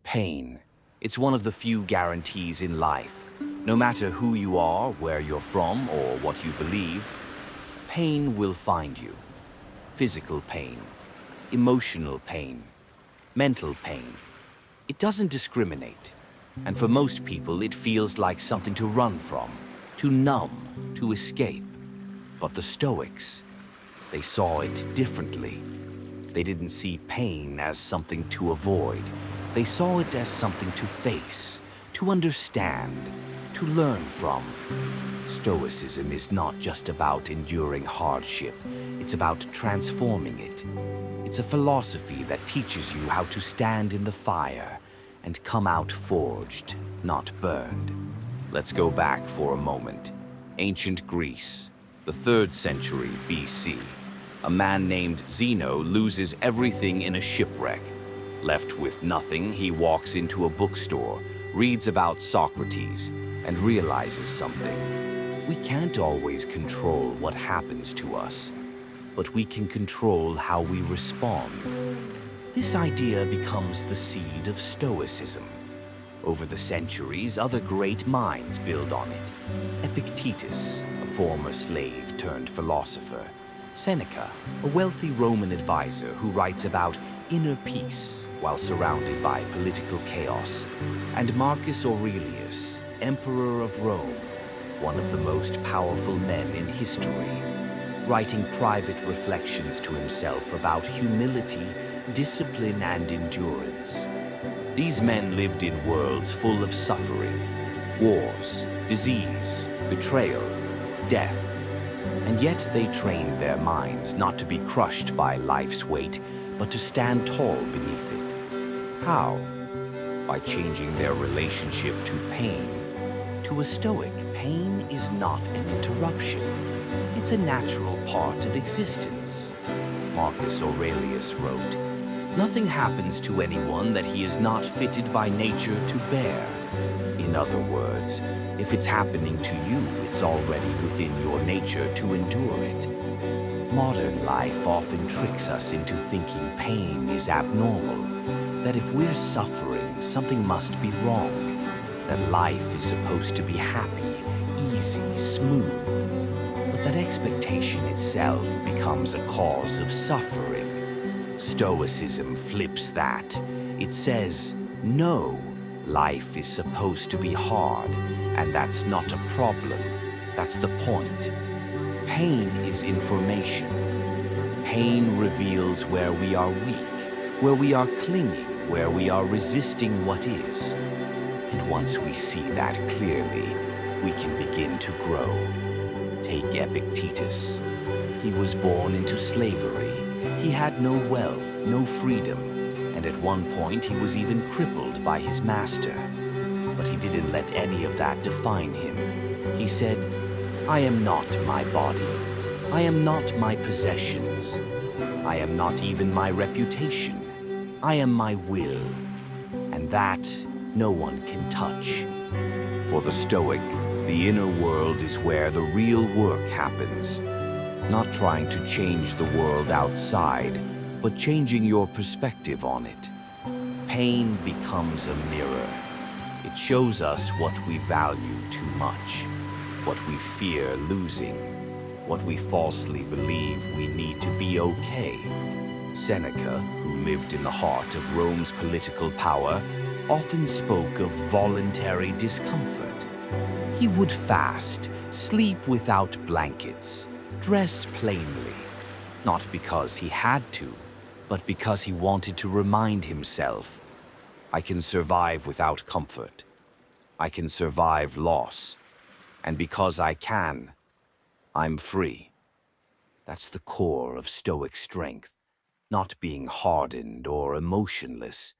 Pain. It's one of the few guarantees in life. No matter who you are, where you're from, or what you believe, pain will find you. Physical pain, emotional pain, mental pain. It doesn't discriminate. And for most people, it feels like something to run from, to numb, to escape. But the Stoics, they saw it differently. They didn't see pain as something to avoid. They saw it as something to face, to understand, to learn from. Stoicism is not just about enduring hardship. It's about transforming it. It's a philosophy that teaches you how to stand in the fire and come out forged, not burned. Let's go back for a moment. Ancient Greece, the 3rd century BC. A man named Zeno loses everything in a shipwreck. Left with nothing, he walks into a bookstore, reads about Socrates, and realizes something. We can't always control what happens to us, but we can control how we respond. This idea becomes the seed of Stoicism. Over the centuries, other great minds build on it. Epictetus, a former slave turned philosopher. Seneca, a wealthy Roman advisor who writes about inner peace while surrounded by political chaos. And Marcus Aurelius, emperor of Rome, one of the most powerful men in history, writing private reflections to himself about humility, discipline, and endurance. These men lived in worlds full of suffering, wars, disease, betrayal, death. And yet they trained their minds not to be crushed by life's weight, but to stand tall beneath it. How? By changing their relationship to pain. To a Stoic, pain is not an interruption. It's a natural part of existence. Marcus Aurelius wrote, "Nothing happens to anyone that he is not fitted by nature to bear." In other words, if it's happening to you, it's already within your nature to endure it. Modern life often tricks us into thinking pain is abnormal, that if we're suffering, something must be wrong, that life is supposed to be happy, easy, smooth. But that expectation itself becomes a cause of suffering. Stoicism flips that. It says, no, life is supposed to be hard, and that's not a problem. That's the point. Pain is information. Pain reveals where we are weak, where we are clinging, where we are resisting what is. And once we see that clearly, we can begin to grow. Take Epictetus. He was born into slavery. He had no wealth, no freedom, and at one point he was even crippled by his master. But he didn't let any of that define him. He said, "I am not my body. I am not my possessions. I am not even my reputation. I am my will. And that no one can touch." For the Stoic, the inner world is where the real work happens. Not trying to change the world outside, but changing your perspective on it. Pain becomes a mirror. It shows us what we value too much, what we fear losing, what we falsely believe we need to be okay. Seneca, who lived in the heart of Rome's political power, often spoke of voluntary discomfort. He would fast, sleep without blankets, dress plainly, not because he had to, but because he wanted to remind himself, I can survive without comfort. I can survive loss. And because I can, I'm free. That's the core of Stoic strength, not being hardened or emotionless,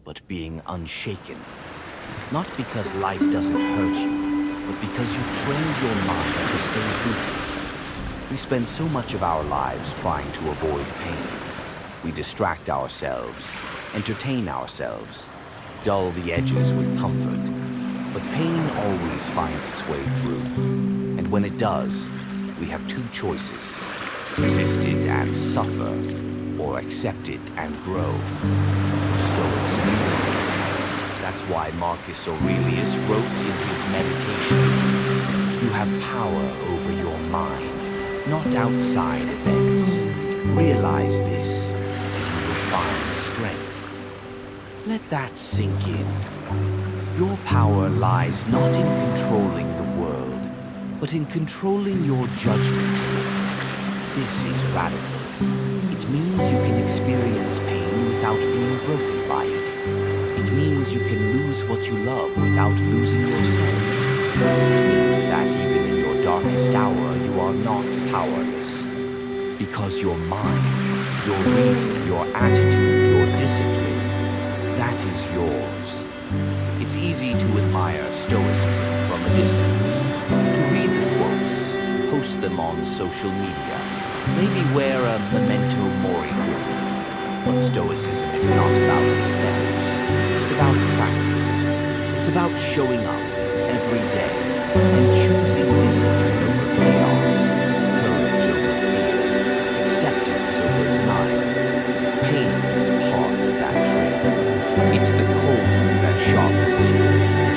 but being unshaken. Not because life doesn't hurt you, but because you've trained your mind to stay rooted. We spend so much of our lives trying to avoid pain. We distract ourselves, entertain ourselves, dull the edges with comfort. But pain always finds its way through. And when it does, we have two choices: resist it and suffer, or accept it and grow. Stoics knew this. That's why Marcus Aurelius wrote in his Meditations, "You have power over your mind, not outside events. Realize this, and you will find strength." Let that sink in. Your power lies not in controlling the world, but in controlling your judgment of it. This is radical. It means you can experience pain without being broken by it. It means you can lose what you love without losing yourself. It means that even in your darkest hour, you are not powerless. Because your mind, your reason, your attitude, your discipline, that is yours. It's easy to admire Stoicism from a distance, to read the quotes, post them on social media, maybe wear a memento mori hoodie. But Stoicism is not about aesthetics. It's about practice. It's about showing up every day and choosing discipline over chaos, courage over fear, acceptance over denial. Pain is part of that training. It's the cold that sharpens you,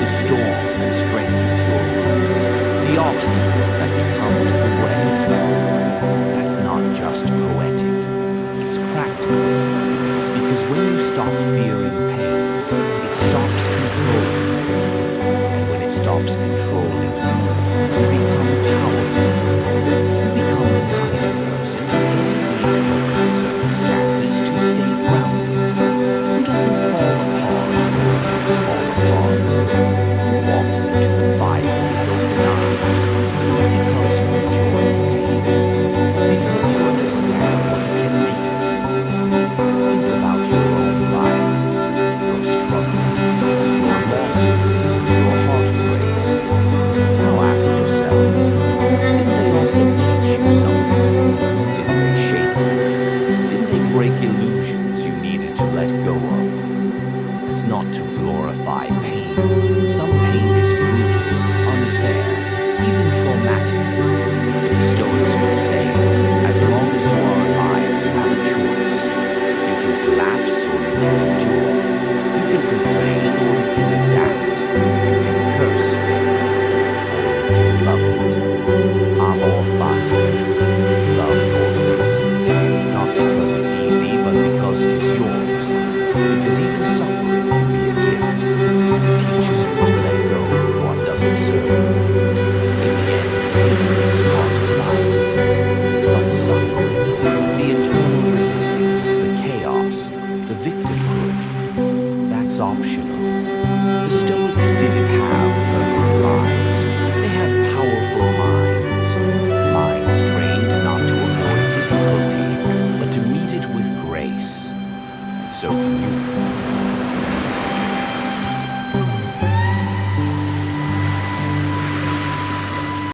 the storm that strengthens your roots, the obstacle that becomes the way. That's not just poetic, it's practical. Because when you stop fearing pain, it stops controlling you. And when it stops controlling you, you become powerful. You become the kind of person who doesn't need perfect circumstances to stay grounded. Who doesn't fall apart when things fall apart. Who walks into the fire with open arms, not because you enjoy the pain, but because you understand what it can make of you. Think about your own life, your struggles, your losses, your heartbreaks. Now ask yourself, didn't they also teach you something? Didn't they shape you? Didn't they break illusions you needed to let go of? It's not to glorify pain. Some pain is brutal, unfair, even traumatic. The Stoics would say, as long as you are alive, you have a choice. You can collapse or you can endure. You can complain or you can adapt. You can curse fate or you can love it. Amor fati, love your fate. Not because it's easy, but because it is yours. Because even suffering can be a gift. It teaches you to let go of what doesn't serve you. In the end, pain is part of life. But suffering, the internal resistance, the chaos, the victimhood, that's optional. The Stoics didn't